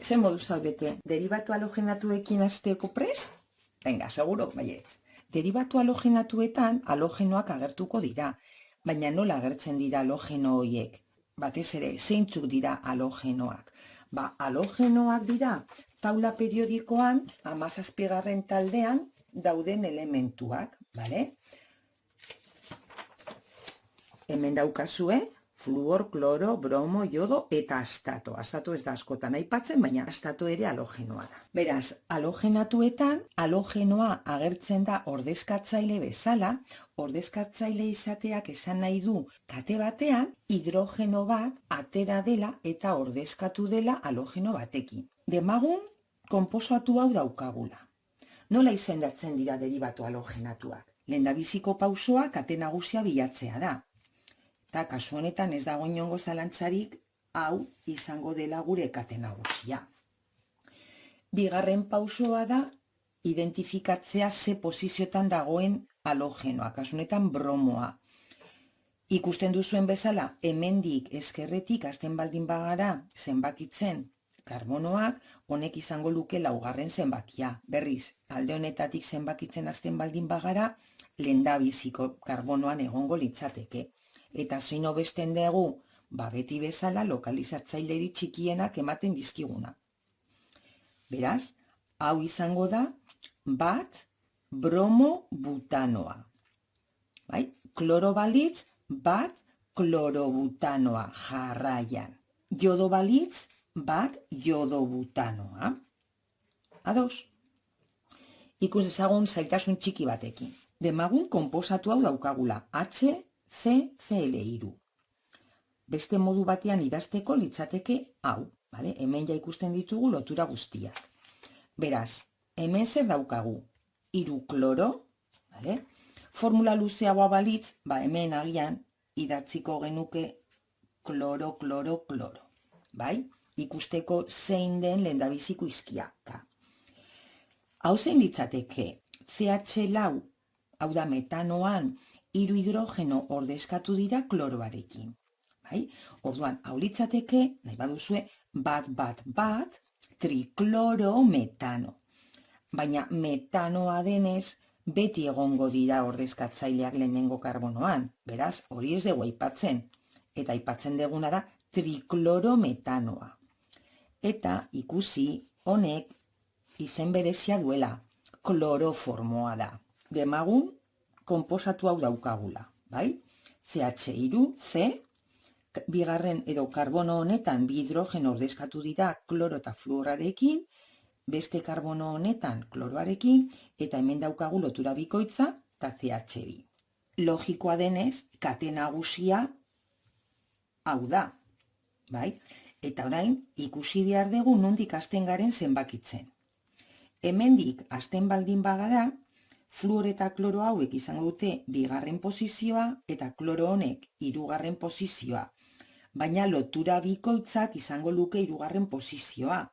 Ze modu zaudete, derivatu halogenatuekin hasteko prest? Venga, seguro, baietz. Derivatu halogenatuetan halogenoak agertuko dira, baina nola agertzen dira halogeno horiek? Batez ere, zeintzuk dira halogenoak? Halogenoak dira taula periodikoan 17. taldean dauden elementuak, bale? Hemen daukazue, fluor, kloro, bromo, jodo eta astato. Astato ez da askotan aipatzen, baina astato ere halogenoa da. Beraz, halogenatuetan, halogenoa agertzen da ordezkatzaile bezala, ordezkatzaile izateak esan nahi du kate batean, hidrogeno bat atera dela eta ordezkatu dela halogeno batekin. Demagun, konposatu hau daukagula. Nola izendatzen dira derivatu halogenatuak? Lehendabiziko pausoa kate nagusia bilatzea da. Eta kasu honetan ez dago inongo zalantzarik hau izango dela gure kate nagusia. Bigarren pausoa da identifikatzea ze posiziotan dagoen halogenoa, kasu honetan bromoa. Ikusten duzuen bezala, hemendik ezkerretik hasten baldin bagara zenbakitzen karbonoak, honek izango luke laugarren zenbakia. Berriz, alde honetatik zenbakitzen hasten baldin bagara, lehendabiziko karbonoan egongo litzateke. Eta zoin hobesten dugu, beti bezala lokalizatzaileri txikienak ematen dizkiguna. Beraz, hau izango da bat bromobutanoa. Kloro balitz, bat klorobutanoa jarraian. Jodo balitz, bat jodobutanoa. Ados. Ikus dezagun zailtasun txiki batekin. Demagun konposatu hau daukagula, HCCl3. Beste modu batean idazteko litzateke hau. Hemen ja ikusten ditugu lotura guztiak. Beraz, hemen zer daukagu? 3 kloro. Formula luzeagoa balitz, hemen agian idatziko genuke kloro, kloro, kloro. Ikusteko zein den lehendabiziko izkiaka. Hau zein litzateke? CH4, hau da metanoan, 3 hidrogeno ordezkatu dira kloroarekin. Orduan, hau litzateke, nahi baduzue, bat, triklorometano. Baina metanoa denez, beti egongo dira ordezkatzaileak lehenengo karbonoan. Beraz, hori ez dugu aipatzen. Eta aipatzen duguna da triklorometanoa. Eta ikusi honek izen berezia duela, kloroformoa da. Demagun, konposatu hau daukagula. CH3, C, bigarren edo karbono honetan bi hidrogeno ordezkatu dira kloro eta fluorarekin, beste karbono honetan kloroarekin, eta hemen daukagu lotura bikoitza eta CH2. Logikoa denez, kate nagusia hau da. Eta orain, ikusi behar dugu nondik hasten garen zenbakitzen. Hemendik hasten baldin bagara, fluor eta kloro hauek izango dute bigarren posizioa eta kloro honek hirugarren posizioa. Baina lotura bikoitzak izango luke hirugarren posizioa.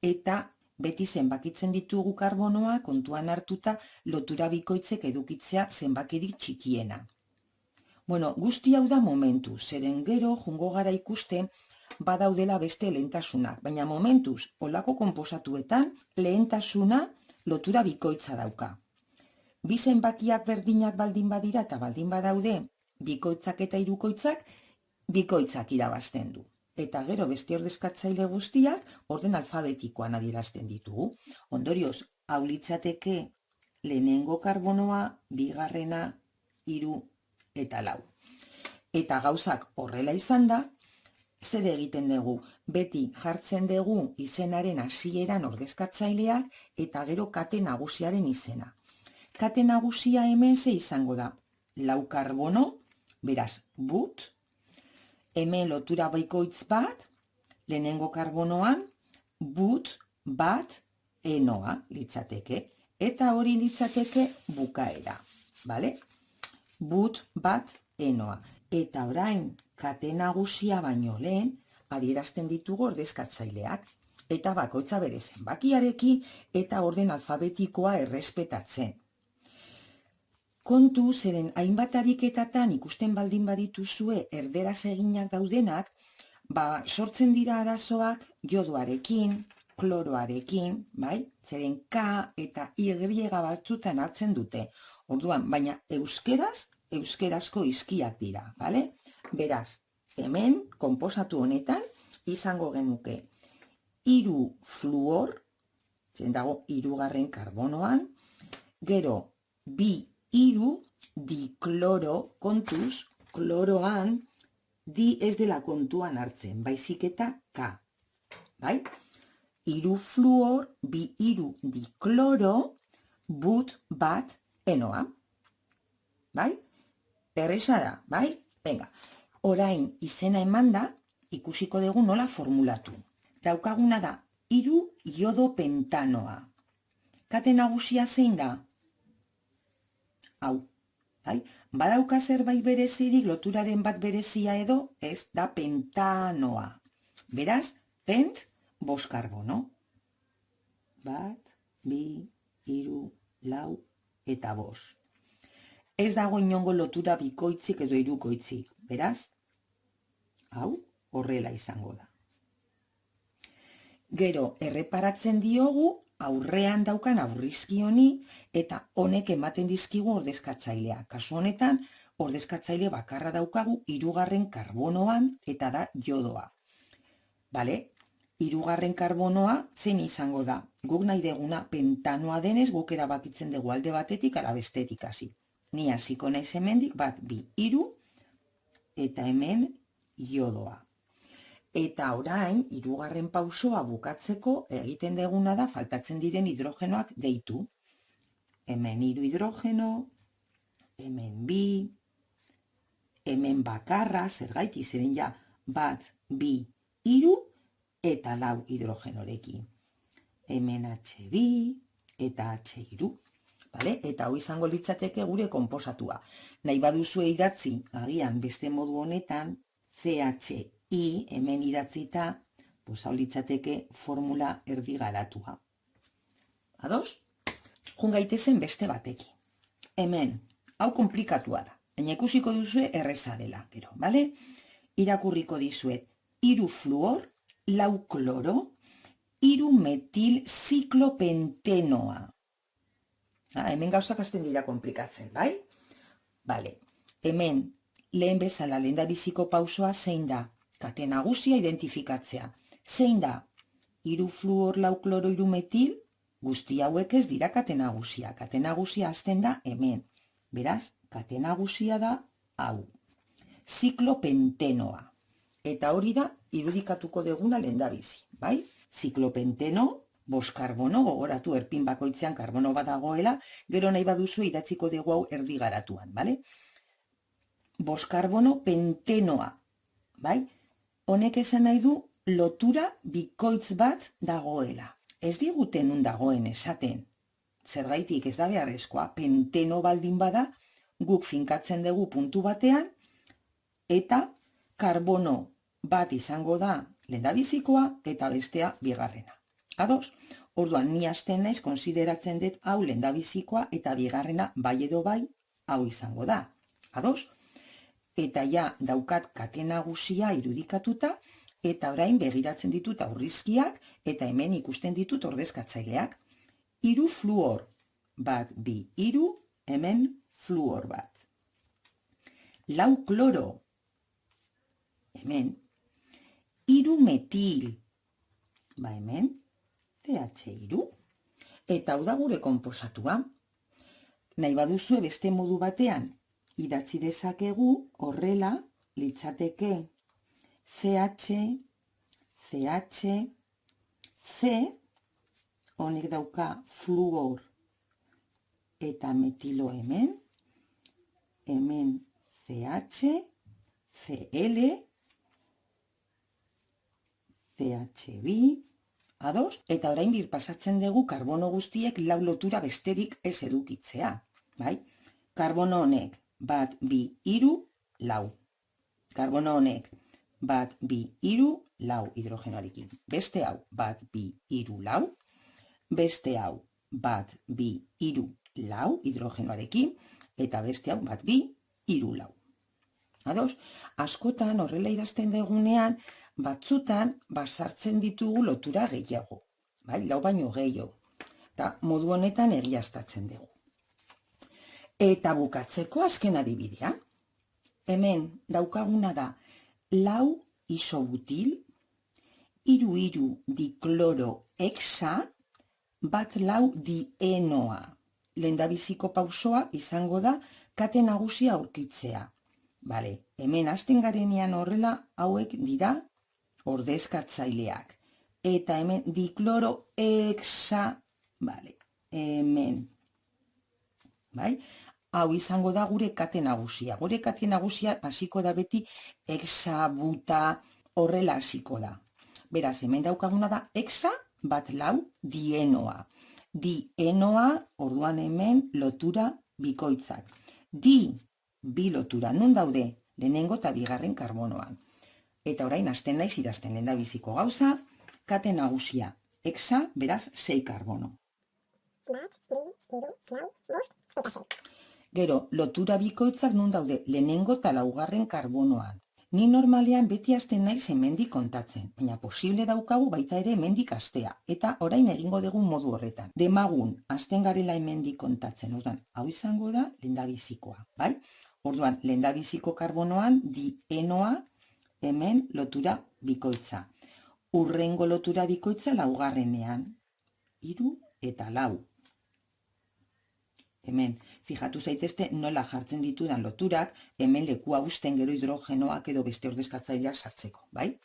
Eta beti zenbakitzen ditugu karbonoa kontuan hartuta lotura bikoitzek edukitzea zenbakirik txikiena. Guzti hau da momentu, zeren gero jungo gara ikusten badaudela beste lehentasunak, baina momentuz, olako konposatuetan lehentasuna lotura bikoitza dauka. Bi zenbakiak berdinak baldin badira eta baldin badaude, bikoitzak eta hirukoitzak, bikoitzak irabazten du. Eta gero beste ordezkatzaile guztiak orden alfabetikoan adierazten ditugu. Ondorioz, hau litzateke lehenengo karbonoa, bigarrena, 3 eta 4. Eta gauzak horrela izan da, zer egiten dugu? Beti jartzen dugu izenaren hasieran ordezkatzaileak eta gero kate nagusiaren izena. Kate nagusia hemen ze izango da? 4 karbono, beraz, but, hemen lotura bikoitz bat, lehenengo karbonoan, but, bat, enoa litzateke, eta hori litzateke bukaera, but, bat, enoa. Eta orain, kate nagusia baino lehen, adierazten ditugu ordezkatzaileak, eta bakoitza bere zenbakiarekin eta orden alfabetikoa errespetatzen. Kontu, zeren hainbat ariketatan ikusten baldin badituzue erderaz eginak daudenak, Sortzen dira arazoak jodoarekin, kloroarekin, bai? Zeren K eta Y batzutan hartzen dute. Orduan, baina euskerazko hizkiak dira, bale? Beraz, hemen, konposatu honetan, izango genuke 3 fluor, zen dago 3. karbonoan, gero 2 dikloro, kontuz, kloroan, di ez dela kontuan hartzen, baizik eta K, bai? 3 fluor, 2 dikloro, but bat enoa, bai? Erresa da, bai? Venga, orain izena emanda, ikusiko dugu nola formulatu. Daukaguna da, 3 iodopentanoa. Kate nagusia zein da? Hau, bai? Badauka zerbait berezirik, loturaren bat berezia edo, ez da pentanoa. Beraz, pent, 5 karbono. 1, 2, 3, 4 eta 5. Ez dago inongo lotura bikoitzik edo hirukoitzik. Beraz, hau horrela izango da. Gero, erreparatzen diogu aurrean daukan aurrizki honi eta honek ematen dizkigu ordezkatzailea. Kasu honetan, ordezkatzaile bakarra daukagu 3. karbonoan eta da jodoa. Bale? 3. karbonoa zein izango da? Guk nahi deguna pentanoa denez guk erabakitzen dugu alde batetik ala bestetik hasi. Ni hasiko naiz hemendik 1, 2, 3 eta hemen jodoa. Eta orain, 3. pausoa bukatzeko egiten deguna da faltatzen diren hidrogenoak gehitu. Hemen 3 hidrogeno, hemen 2, hemen bakarra, zergaiti zeren ja 1, 2, 3 eta 4 hidrogenorekin. Hemen H2 eta H3. Vale? Eta hau izango litzateke gure konposatua. Nahi baduzu idatzi, agian beste modu honetan, CHI hemen idatzita, hau litzateke formula erdi garatua. Ados? Jun gaitezen beste batekin. Hemen, hau komplikatua da. Baina ikusiko duzue erreza dela, gero, bale? Irakurriko dizuet 3 fluor, 4 kloro, 3 metil ziklopentenoa. Hemen gauzak hasten dira komplikatzen, bai? Bale, hemen lehen bezala lehendabiziko pausoa zein da? Kate nagusia identifikatzea. Zein da? 3 fluor, 4 kloro, 3 metil? Guzti hauek ez dira kate nagusia. Kate nagusia hasten da hemen. Beraz, kate nagusia da hau. Ziklopentenoa. Eta hori da irudikatuko deguna lehendabizi, bai? Ziklopenteno, 5 karbono, gogoratu erpin bakoitzean karbono bat dagoela, gero nahi baduzu idatziko dugu hau erdi garatuan, bale? 5 karbono pentenoa, bai? Honek esan nahi du lotura bikoitz bat dagoela. Ez diguten nun dagoen esaten. Zergaitik ez da beharrezkoa, penteno baldin bada, guk finkatzen dugu puntu batean, eta karbono bat izango da lehendabizikoa eta bestea bigarrena. Ados? Orduan, ni hasten naiz konsideratzen dut hau lehendabizikoa eta bigarrena bai edo bai hau izango da. Ados? Eta ja daukat kate nagusia irudikatuta eta orain begiratzen ditut aurrizkiak eta hemen ikusten ditut ordezkatzaileak. 3 fluor, 1, 2, 3, hemen fluor bat. 4 kloro, hemen. 3 metil, hemen. CH3, eta hau da gure konposatua. Nahi baduzue beste modu batean, idatzi dezakegu horrela litzateke CH, CH, C, honek dauka fluor eta metilo hemen, hemen CH, Cl, CH2, Ados, eta orain birpasatzen dugu karbono guztiek 4 lotura besterik ez edukitzea, bai? Karbono honek 1, 2, 3, 4. Karbono honek 1, 2, 3, 4 hidrogenoarekin. Beste hau 1, 2, 3, 4. Beste hau 1, 2, 3, 4 hidrogenoarekin. Eta beste hau 1, 2, 3, 4. Ados, askotan horrela idazten dugunean, batzutan basartzen ditugu lotura gehiago, bai, lau baino gehiago. Eta modu honetan egiaztatzen dugu. Eta bukatzeko azken adibidea, hemen daukaguna da lau isobutil, iru diklorohexa, bat lau dienoa. Lehendabiziko pausoa izango da kate nagusia aurkitzea. Bale, hemen hasten garenean horrela hauek dira ordezkatzaileak. Eta hemen diklorohexa, bale, hemen. Bai? Hau izango da gure kate nagusia. Gure kate nagusia hasiko da beti hexabuta horrela hasiko da. Beraz, hemen daukaguna da hexa bat lau dienoa. Dienoa, orduan hemen lotura bikoitzak. Bi lotura, nun daude? Lehenengo eta bigarren karbonoan. Eta orain hasten naiz idazten lehendabiziko gauza, kate nagusia. Hexa, beraz, 6 karbono. Bat, bi, hiru, lau, bost, eta 6. Gero, lotura bikoitzak nun daude? Lehenengo eta laugarren karbonoan. Ni normalean beti hasten naiz hemendik kontatzen, baina posible daukagu baita ere hemendik hastea, eta orain egingo dugu modu horretan. Demagun, hasten garela hemendik kontatzen, orduan, hau izango da lehendabizikoa, bai? Orduan, lehendabiziko karbonoan dienoa, hemen lotura bikoitza. Hurrengo lotura bikoitza laugarrenean, 3 eta 4. Hemen, fijatu zaitezte nola jartzen ditudan loturak, hemen lekua uzten gero hidrogenoak edo beste ordezkatzaileak sartzeko, bai?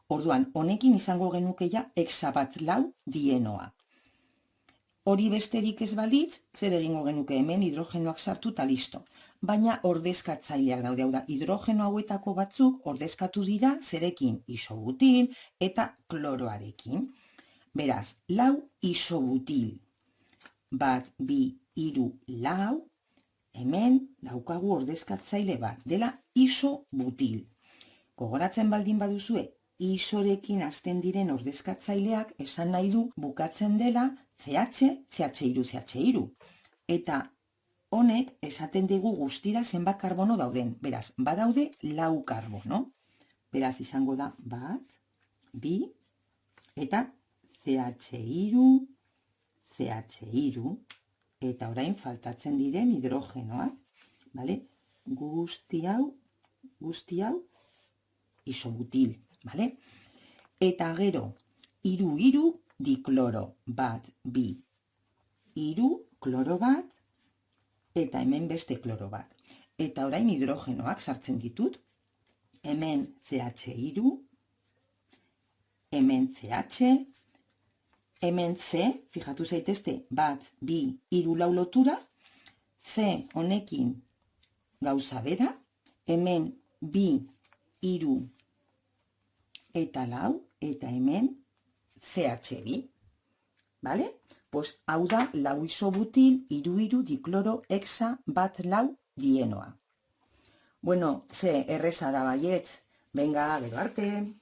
Orduan, honekin izango genuke ja hexa bat lau dienoa. Hori besterik ez balitz, zer egingo genuke hemen hidrogenoak sartu eta listo. Baina ordezkatzaileak daude, hau da, hidrogeno hauetako batzuk ordezkatu dira zerekin isobutil eta kloroarekin. Beraz, lau isobutil. Bat, bi, hiru, lau, hemen daukagu ordezkatzaile bat, dela isobutil. Gogoratzen baldin baduzue, isorekin hasten diren ordezkatzaileak esan nahi du bukatzen dela CH, CH2, CH2. Eta honek esaten dugu guztira zenbat karbono dauden. Beraz, badaude lau karbono. Beraz, izango da bat, bi, eta CH2, CH2, eta orain faltatzen diren hidrogenoak, bale? Guzti hau isobutil, bale? Eta gero, iru dikloro, bat, bi, hiru kloro bat, eta hemen beste kloro bat. Eta orain hidrogenoak sartzen ditut, hemen CH2, hemen CH, hemen C, fijatu zaitezte, bat, bi, hiru, lau lotura, C honekin gauza bera, hemen bi, hiru eta lau, eta hemen CH2, bale? Pues hau da lau isobutil, iru dikloro hexa bat lau dienoa. Bueno, ze erreza da baietz, venga, gero arte.